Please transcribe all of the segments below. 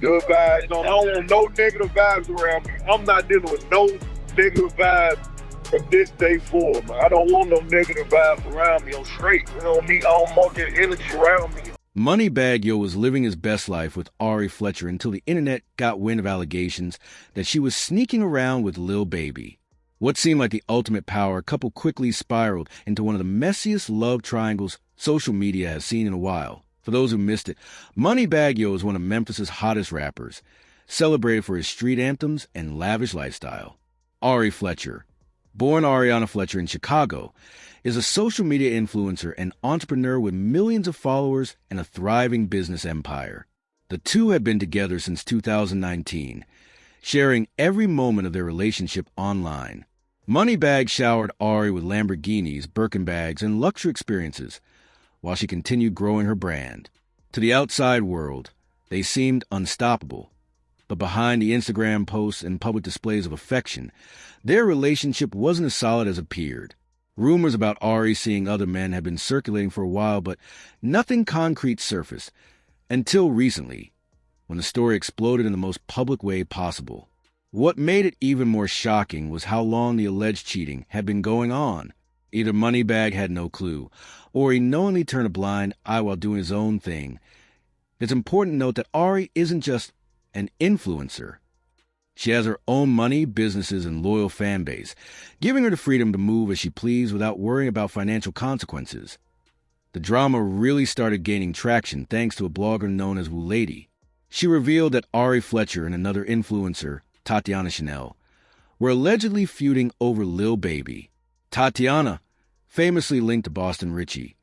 Good vibes. I don't want no negative vibes around me. I'm not dealing with no negative vibes from this day forward, man. I don't want no negative vibes around me. I'm straight. I don't want that energy around me. MoneyBagg Yo was living his best life with Ari Fletcher until the internet got wind of allegations that she was sneaking around with Lil Baby. What seemed like the ultimate power couple quickly spiraled into one of the messiest love triangles social media has seen in a while. For those who missed it, MoneyBagg Yo is one of Memphis's hottest rappers, celebrated for his street anthems and lavish lifestyle. Ari Fletcher, born Ariana Fletcher in Chicago, is a social media influencer and entrepreneur with millions of followers and a thriving business empire. The two had been together since 2019, sharing every moment of their relationship online. MoneyBagg showered Ari with Lamborghinis, Birkin bags, and luxury experiences, while she continued growing her brand. To the outside world, they seemed unstoppable. But behind the Instagram posts and public displays of affection, their relationship wasn't as solid as it appeared. Rumors about Ari seeing other men had been circulating for a while, but nothing concrete surfaced until recently, when the story exploded in the most public way possible. What made it even more shocking was how long the alleged cheating had been going on. Either MoneyBagg had no clue, or he knowingly turned a blind eye while doing his own thing. It's important to note that Ari isn't just an influencer. She has her own money, businesses, and loyal fan base, giving her the freedom to move as she pleased without worrying about financial consequences. The drama really started gaining traction thanks to a blogger known as Lil Baby. She revealed that Ari Fletcher and another influencer, Tatiana Chanel, were allegedly feuding over Lil Baby. Tatiana, famously linked to Boston Richie,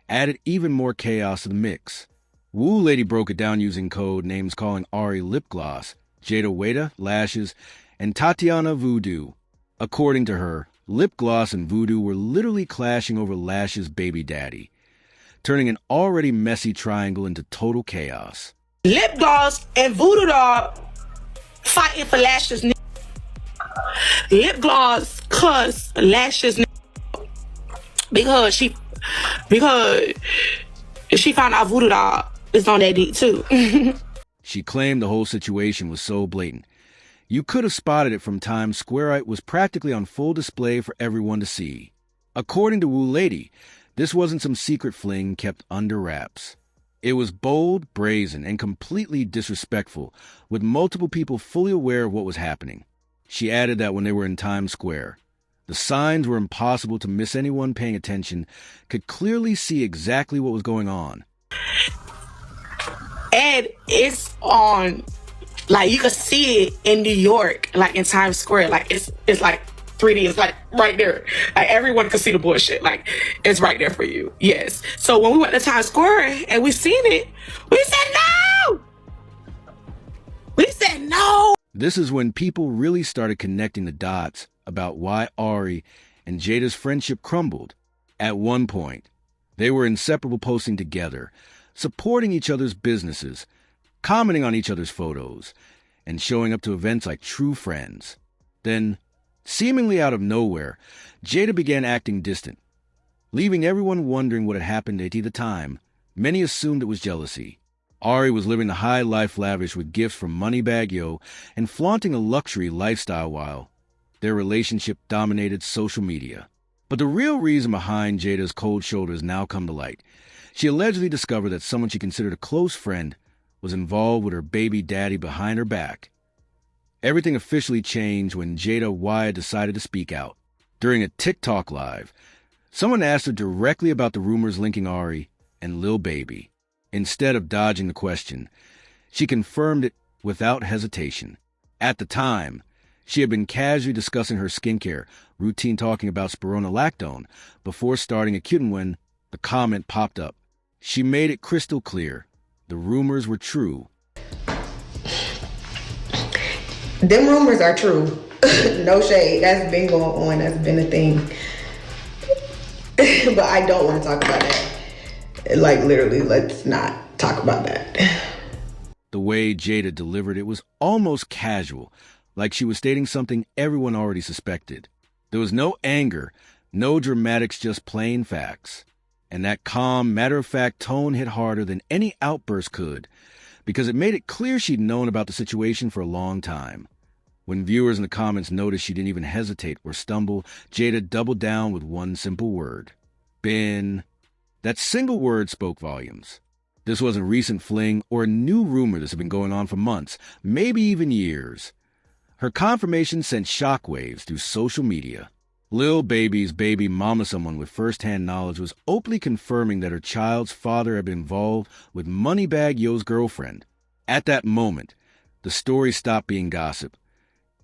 added even more chaos to the mix. Woo Lady broke it down using code names calling Ari lip gloss, Jada Weda lashes, and Tatiana voodoo. According to her, lip gloss and voodoo were literally clashing over Lash's baby daddy, turning an already messy triangle into total chaos. Lip gloss and voodoo doll fighting for Lash's lip gloss cuss Lash's because she found out voodoo doll is on that dick too. She claimed the whole situation was so blatant. You could have spotted it from Times Square. It was practically on full display for everyone to see. According to Woo Lady, this wasn't some secret fling kept under wraps. It was bold, brazen, and completely disrespectful, with multiple people fully aware of what was happening. She added that when they were in Times Square, the signs were impossible to miss. Anyone paying attention could clearly see exactly what was going on. And it's on, like, you can see it in New York, like in Times Square. Like, it's like 3D. It's like right there. Like, everyone can see the bullshit. Like, it's right there for you. Yes. So when we went to Times Square and we seen it, we said no! We said no! This is when people really started connecting the dots about why Ari and Jada's friendship crumbled. At one point, they were inseparable, posting together, supporting each other's businesses, commenting on each other's photos, and showing up to events like true friends. Then, seemingly out of nowhere, Jada began acting distant, leaving everyone wondering what had happened at either time. Many assumed it was jealousy. Ari was living the high life lavish with gifts from MoneyBagg Yo and flaunting a luxury lifestyle while their relationship dominated social media. But the real reason behind Jada's cold shoulders now come to light. She allegedly discovered that someone she considered a close friend was involved with her baby daddy behind her back. Everything officially changed when Jada Wyatt decided to speak out. During a TikTok live, someone asked her directly about the rumors linking Ari and Lil Baby. Instead of dodging the question, she confirmed it without hesitation. At the time, she had been casually discussing her skincare routine, talking about spironolactone, before starting a kitten when the comment popped up. She made it crystal clear. The rumors were true. Them rumors are true. No shade. That's been going on. That's been a thing. But I don't want to talk about that. Like, literally, let's not talk about that. The way Jada delivered it was almost casual, like she was stating something everyone already suspected. There was no anger, no dramatics, just plain facts. And that calm, matter-of-fact tone hit harder than any outburst could. because it made it clear she'd known about the situation for a long time. When viewers in the comments noticed she didn't even hesitate or stumble, Jada doubled down with one simple word. Been. That single word spoke volumes. This wasn't a recent fling or a new rumor that's been going on for months, maybe even years. Her confirmation sent shockwaves through social media. Lil Baby's baby mama, someone with first-hand knowledge, was openly confirming that her child's father had been involved with MoneyBagg Yo's girlfriend. At that moment, the story stopped being gossip.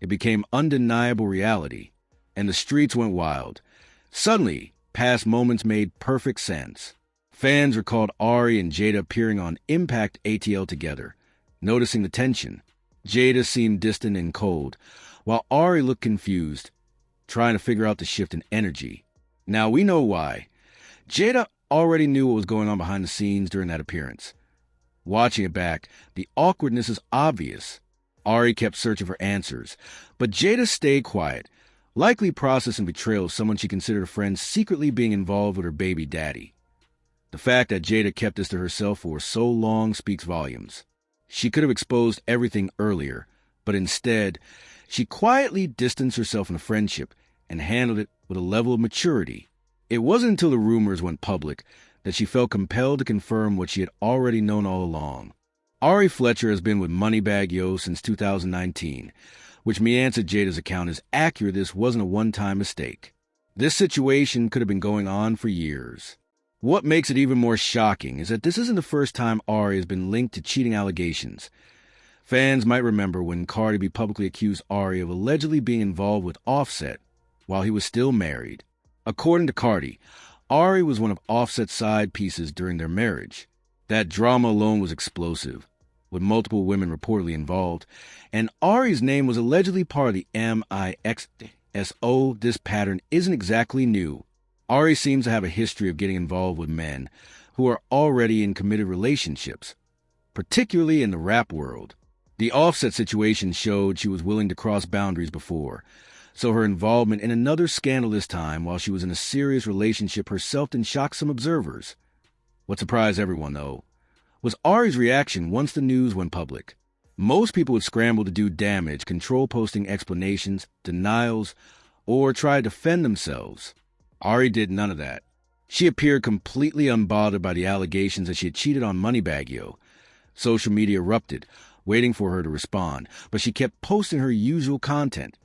It became undeniable reality, and the streets went wild. Suddenly, past moments made perfect sense. Fans recalled Ari and Jada appearing on Impact ATL together. Noticing the tension, Jada seemed distant and cold, while Ari looked confused, trying to figure out the shift in energy. Now we know why. Jada already knew what was going on behind the scenes during that appearance. Watching it back, the awkwardness is obvious. Ari kept searching for answers, but Jada stayed quiet, likely processing betrayal of someone she considered a friend secretly being involved with her baby daddy. The fact that Jada kept this to herself for so long speaks volumes. She could have exposed everything earlier, but instead, she quietly distanced herself from the friendship and handled it with a level of maturity. It wasn't until the rumors went public that she felt compelled to confirm what she had already known all along. Ari Fletcher has been with MoneyBagg Yo since 2019, which me answered Jada's account is accurate. This wasn't a one-time mistake. This situation could have been going on for years. What makes it even more shocking is that this isn't the first time Ari has been linked to cheating allegations. Fans might remember when Cardi B publicly accused Ari of allegedly being involved with Offset while he was still married. According to Cardi, Ari was one of Offset's side pieces during their marriage. That drama alone was explosive, with multiple women reportedly involved, and Ari's name was allegedly part of the MIXO. This pattern isn't exactly new. Ari seems to have a history of getting involved with men who are already in committed relationships, particularly in the rap world. The Offset situation showed she was willing to cross boundaries before, so her involvement in another scandal this time while she was in a serious relationship herself didn't shock some observers. What surprised everyone, though, was Ari's reaction once the news went public. Most people would scramble to do damage, control posting explanations, denials, or try to defend themselves. Ari did none of that. She appeared completely unbothered by the allegations that she had cheated on MoneyBagg Yo. Social media erupted, waiting for her to respond, but she kept posting her usual content.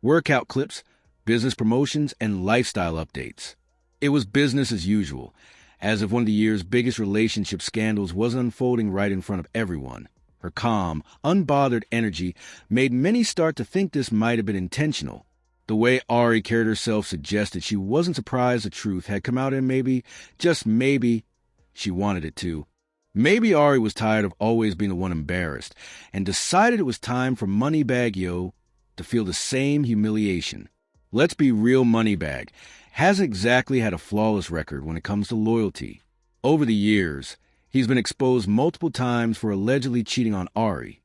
Workout clips, business promotions, and lifestyle updates. It was business as usual, as if one of the year's biggest relationship scandals wasn't unfolding right in front of everyone. Her calm, unbothered energy made many start to think this might have been intentional. The way Ari carried herself suggested she wasn't surprised the truth had come out, and maybe, just maybe, she wanted it to. Maybe Ari was tired of always being the one embarrassed and decided it was time for MoneyBagg Yo to feel the same humiliation. Let's be real, MoneyBagg hasn't exactly had a flawless record when it comes to loyalty. Over the years, he's been exposed multiple times for allegedly cheating on Ari.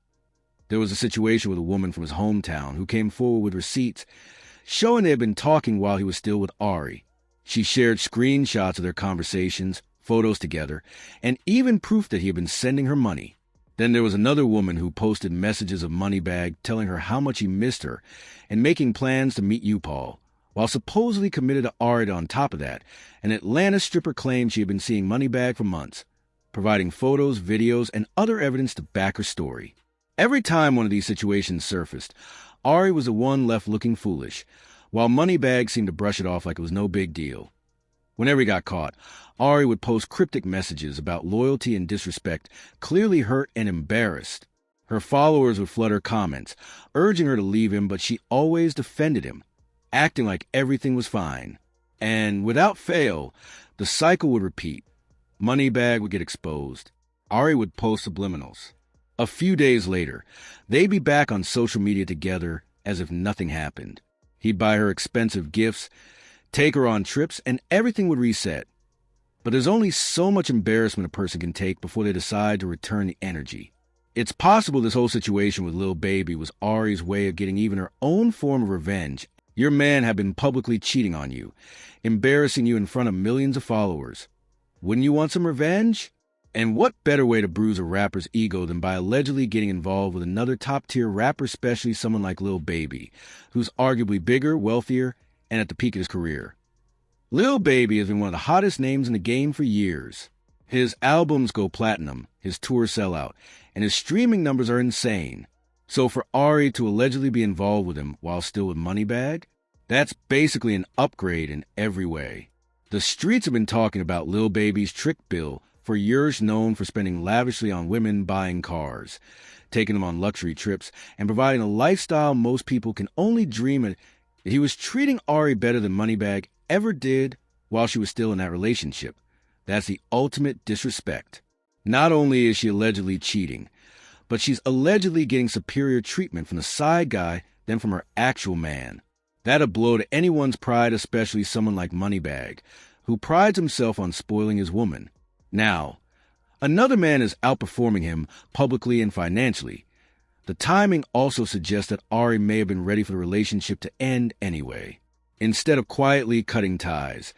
There was a situation with a woman from his hometown who came forward with receipts showing they had been talking while he was still with Ari. She shared screenshots of their conversations, photos together, and even proof that he had been sending her money. Then there was another woman who posted messages of MoneyBagg telling her how much he missed her and making plans to meet U-Paul. While supposedly committed to Ari on top of that, an Atlanta stripper claimed she had been seeing MoneyBagg for months, providing photos, videos, and other evidence to back her story. Every time one of these situations surfaced, Ari was the one left looking foolish, while MoneyBagg seemed to brush it off like it was no big deal. Whenever he got caught, Ari would post cryptic messages about loyalty and disrespect, clearly hurt and embarrassed. Her followers would flood her comments, urging her to leave him, but she always defended him, acting like everything was fine. And without fail, the cycle would repeat. MoneyBagg would get exposed. Ari would post subliminals. A few days later, they'd be back on social media together as if nothing happened. He'd buy her expensive gifts, take her on trips, and everything would reset. But there's only so much embarrassment a person can take before they decide to return the energy. It's possible this whole situation with Lil Baby was Ari's way of getting even her own form of revenge. Your man had been publicly cheating on you, embarrassing you in front of millions of followers. Wouldn't you want some revenge? And what better way to bruise a rapper's ego than by allegedly getting involved with another top-tier rapper, especially someone like Lil Baby, who's arguably bigger, wealthier, and at the peak of his career. Lil Baby has been one of the hottest names in the game for years. His albums go platinum, his tours sell out, and his streaming numbers are insane. So for Ari to allegedly be involved with him while still with MoneyBagg, that's basically an upgrade in every way. The streets have been talking about Lil Baby's trick bill for years, known for spending lavishly on women, buying cars, taking them on luxury trips, and providing a lifestyle most people can only dream of. He was treating Ari better than MoneyBagg ever did while she was still in that relationship. That's the ultimate disrespect. Not only is she allegedly cheating, but she's allegedly getting superior treatment from the side guy than from her actual man. That'll blow to anyone's pride, especially someone like MoneyBagg, who prides himself on spoiling his woman. Now, another man is outperforming him publicly and financially. The timing also suggests that Ari may have been ready for the relationship to end anyway. Instead of quietly cutting ties,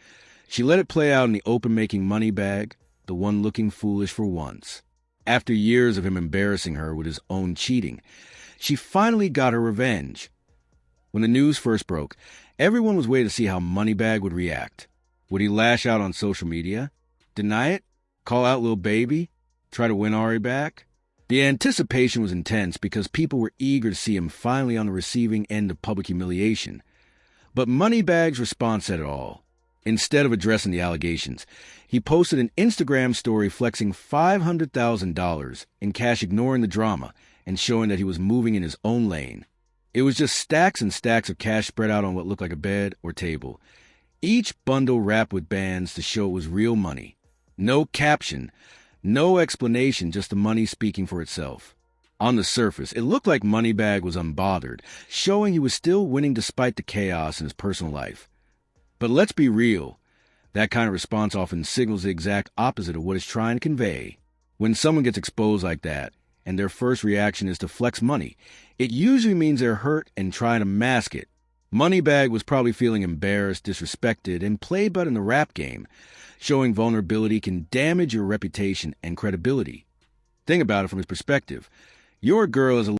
she let it play out in the open, making MoneyBagg the one looking foolish for once. After years of him embarrassing her with his own cheating, she finally got her revenge. When the news first broke, everyone was waiting to see how MoneyBagg would react. Would he lash out on social media? Deny it? Call out Lil Baby? Try to win Ari back? The anticipation was intense because people were eager to see him finally on the receiving end of public humiliation. But MoneyBagg's response said it all. Instead of addressing the allegations, he posted an Instagram story flexing $500,000 in cash, ignoring the drama and showing that he was moving in his own lane. It was just stacks and stacks of cash spread out on what looked like a bed or table. Each bundle wrapped with bands to show it was real money. No caption, no explanation, just the money speaking for itself. On the surface, it looked like MoneyBagg was unbothered, showing he was still winning despite the chaos in his personal life. But let's be real, that kind of response often signals the exact opposite of what it's trying to convey. When someone gets exposed like that, and their first reaction is to flex money, it usually means they're hurt and trying to mask it. MoneyBagg was probably feeling embarrassed, disrespected, and played but in the rap game. Showing vulnerability can damage your reputation and credibility. Think about it from his perspective. Your girl is a